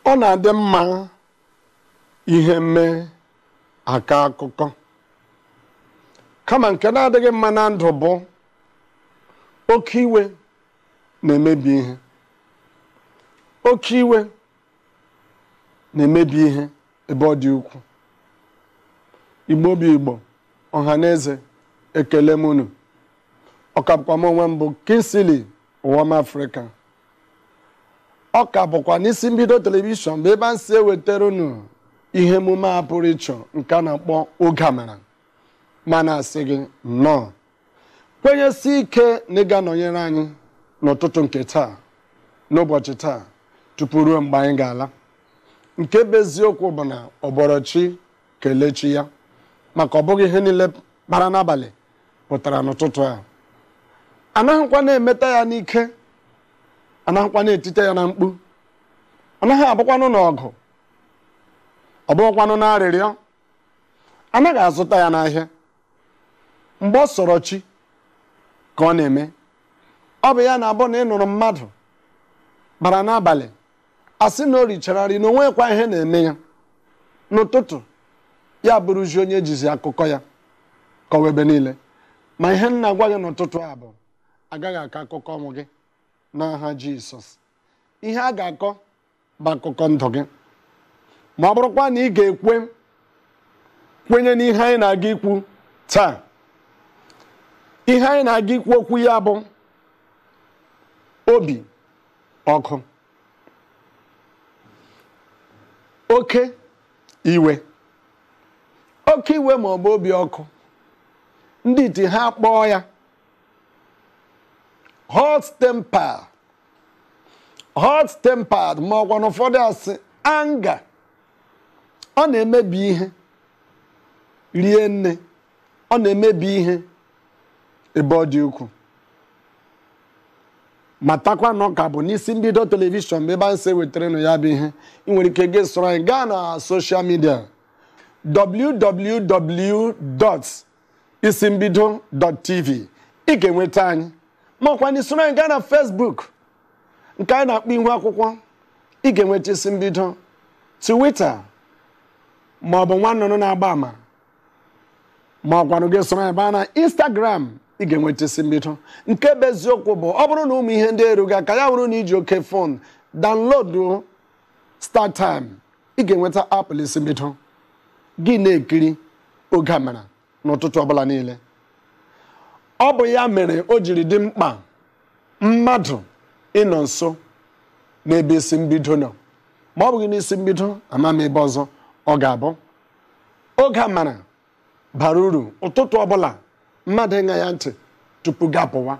Ọ na-adị mma ihe mee aka akụkọ kama nke na-adịghị mma na ndụ bụ oke iwe na-emebi ihe. Oke iwe na-emebi ihe ebe ọ dị ukwuu. Igbo bụ Igbo, ọha na eze, ekele m unu. Ọkapụkwa m onwe m bụ Kingsley Ụwam Africa. Ọ ka bụkwa n'isi mbido telivishọn bụ ebe a si ewetara unu ihe emume a pụrụ iche nke a na-akpọ Oge Amara. Mana asị gị nnọọ kwenyesi ike na ị ga-anọnyere anyị n'ụtụtụ nke taa, n'ụbọchị taa, tupu ruo mgbe anyị ga-ala. Nke bụ eziokwu bụ na ọbọrọchi kelechi ya, maka ọ bụghị ihe niile bara n'abalị pụtara n'ụtụtụ a. Anaghịkwa na-emeta ya n'ike, anaghịkwa na-etite ya na mkpu, anaghị abụkwanụ n'ọgụ, ọ bụghịkwanụ n'arịrịọ, anaghị azụta ya n'ahịa. Mgbe ọ sọrọ chi ka ọ na-eme. Ọ bụ ya na-abụ na ị nụrụ mmadụ bara n'abalị asị na o richara nri na onwekwa ihe na-eme ya, n'ụtụtụ ya bụrụzi onye jizi akụkọ ya kọwa ebe niile. Ma ihe nna gwa gị n'ụtụtụ a bụ agaghị akọ akụkọ ọmụ gị n'aha Jisọs. Ihe a ga-akọ bụ akụkọ ndụ gị. Ma ọ bụrụkwa na ị kwenye n'ihe anyị na-aga ikwu taa. Ihe anyị na-aga ikwu okwu ya bụ obi ọkụ. Oke iwe. Oke iwe ma ọ bụ obi ọkụ, ndị iti ha kpọọ ya hot temper. Hot tempered ma ọkwa na ụfọdụ asị anger. Ọ na-emebi ihe rie nne, ọ na-emebi ihe ebe ọ dị ukwuu. Matakwa na ọ ka bụ n'isi mbido telivishọn bụ ebe a nsi wetara nụ ya bụ ihe. Ị nwere ike gị soro anyị gaa na soshal midia www.isimbido.tv. Ị ga-enweta anyị. Ma ọkwa na isoro anyị gaa na Facebook nke anyị na-akpọ Ihu Akwụkwọ. Ị ga-enweta Isi Mbido. Twitter ma ọ bụ nwa nnụnụ na-agba ama. Ma ọkwanụ gị soro anyị baa na Instagram. Ị ga-enweta Isi Mbido. Nke bụ eziokwu bụ ọ bụrụ na ụmụ ihe ndị erughị aka, ya bụrụ na iji oke fon download StarTime, ị ga-enweta app Isi Mbido. Gị na-ekiri Oge Amara n'ụtụtụ ọbụla niile. Ọ bụ ya mere o jiri dị mkpa mmadụ ịnọ nso n'ebe Isi Mbido nọ. Ma ọ bụghị n'Isi Mbido, ama m ebe ọzọ ọ ga-abụ. Oge Amara bara uru ụtụtụ ọbụla mmadụ ịṅa ya ntị tupu gapụwa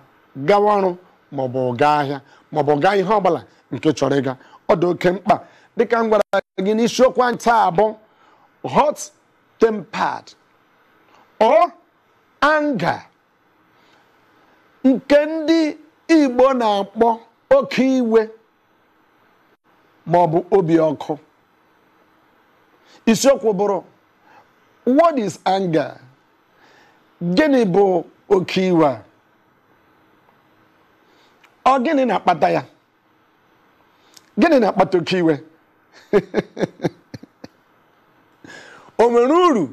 gawa ọrụ maọbụ gaa ahịa maọbụ gaa ihe ọbụla nke chọrọ ịga. Ọ dị oke mkpa dịka m gwara gị n'isiokwu anyị taa abụ hot tempered or anger, nke ndị Igbo na-akpọ oke iwe maọbụ obi ọkụ. Isiokwu bụrụ what is anger? Gịnị bụ oke iwe a? Ọ gịnị na-akpata ya? Gịnị na-akpata oke iwe? O nwere uru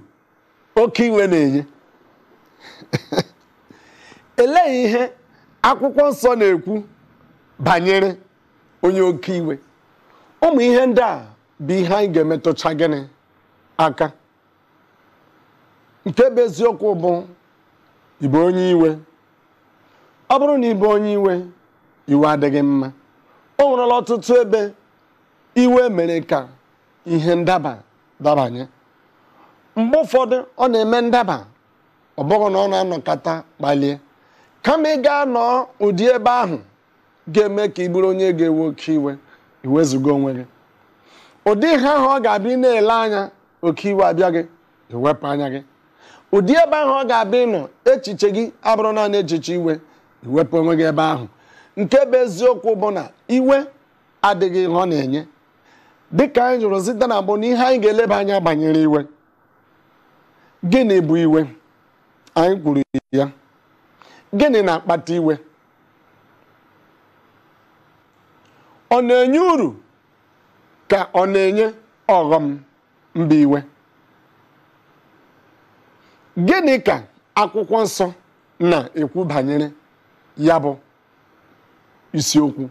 oke iwe na-enye? Elee ihe akwụkwọ nsọ na-ekwu banyere onye oke iwe? Ụmụ ihe ndị a bụ ihe anyị ga-emetụcha gịnị aka. Nke bụ eziokwu bụ ịbụ onye iwe. Ọ bụrụ na ịbụ onye iwe, iwe adịghị mma. O nwerela ọtụtụ ebe iwe mere ka ihe ndaba dabanye. Mgbe ụfọdụ ọ na-eme ndaba, ọ bụghị na ọ na-anọkata kpalie. Kama ị ga-anọ ụdị ebe ahụ ga-eme ka ị bụrụ onye ga-ewe oke iwe, iwezuga onwe gị. Ụdị ihe ahụ ọ ga-abịa na-ele anya oke iwe abịa gị, iwepụ anya gị. Ụdị ebe ahụ ọ ga-abịa ịnọ echiche gị abụrụ naanị echiche iwe, iwepụ onwe gị ebe ahụ. Nke bụ eziokwu bụ na iwe adịghị ihe ọ na-enye. Dịka anyị jụrụ site na mbụ na ihe anyị ga-eleba anya banyere iwe. Gịnị bụ iwe? Anyị kwuru ya. Gịnị na-akpata iwe? ọ na-enye uru ka ọ na-enye ọghọm mba iwe? Gịnị ka akwụkwọ nsọ na-ekwu banyere ya bụ isiokwu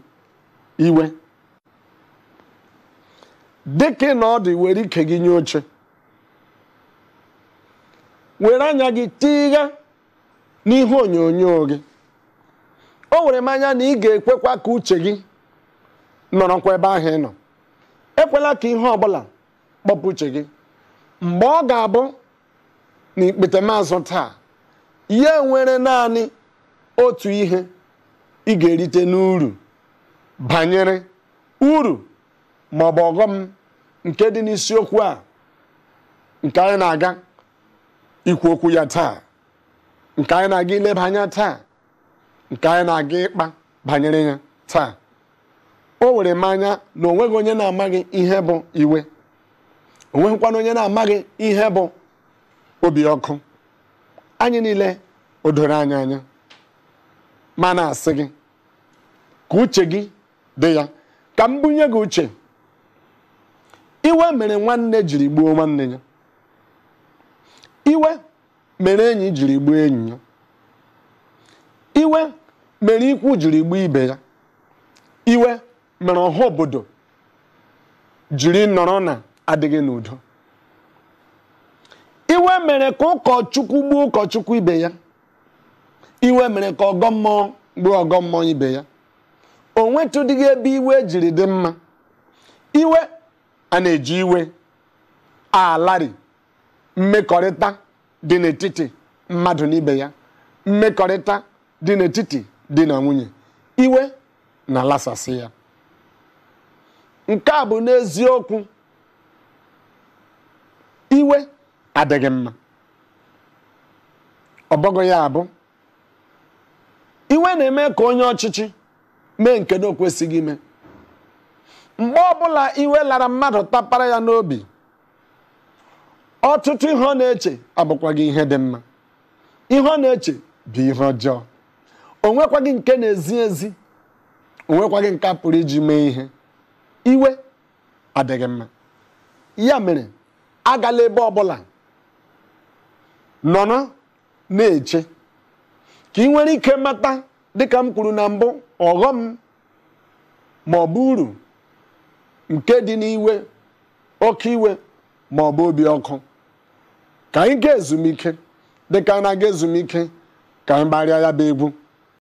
iwe? Dịka na ọ dị, were ike gị nye oche, were anya gị tigha n'ihe onyonyo gị. O were m anya na ị ga-ekwekwa ka uche gị nọrọkwa ebe ahụ ị nọ. Ekwela ka ihe ọbụla kpọpụ uche gị. Mgbe ọ ga-abụ n'ikpete maazụ taa, ya nwere naanị otu ihe ị ga-erite n'uru banyere uru ma ọ bụ ọghọm nke dị n'isiokwu a nke anyị na-aga ikwu okwu ya taa, nke anyị na-aga ileba anya taa, nke anyị na-aga ịkpa banyere ya taa. O were m anya na onweghị onye na-amaghị ihe bụ iwe, onweghịkwana onye na-amaghị ihe bụ obi ọkụ. Anyị niile o doro anyị anya, ma na-asị gị ka uche gị dị ya. Ka m bunye gị uche. Iwe mere nwanne jiri gbuo nwanne ya. Iwe mere enyi jiri gbuo enyi ya. Iwe mere ikwu jiri gbuo ibe ya. Iwe mere ọha obodo jiri nọrọ na adịghị n'udo. Iwe mere ka ụkọchukwu gbuo ụkọchukwu ibe ya. Iwe mere ka ọgọ mmụọ gbuo ọgọ mmụọ ibe ya. O nwetụdịghị ebe iwe jiri dị mma. Iwe a na-eji iwe alari mmekọrịta dị n'etiti mmadụ na ibe ya, mmekọrịta dị n'etiti di na nwunye. Iwe na-alasasị ya. Nke a bụ n'eziokwu, iwe adịghị mma. Ọ bụghị ya abụ iwe na-eme ka onye ọchịchị mee nke na o kwesịghị ime. Mgbe ọbụla iwe lara mmadụ tapara ya n'obi, ọtụtụ ihe ọ na-eche abụkwaghị ihe dị mma. Ihe ọ na-eche bụ ihe ọjọọ. O nwekwaghị nke na-ezi ezi, o nwekwaghị nke a pụrụ iji mee ihe. Iwe adịghị mma. Ya mere, agala ebe ọbụla nọrọ na-eche ka ị nwere ike mata, dịka m kwuru na mbụ, ọghọm ma ọ bụ uru nke dị n'iwe, oke iwe ma ọ bụ obi ọkụ. Ka anyị ga ezumike, dịka anyị na-aga ezumike, ka anyị gbarịa ya bụ egwu.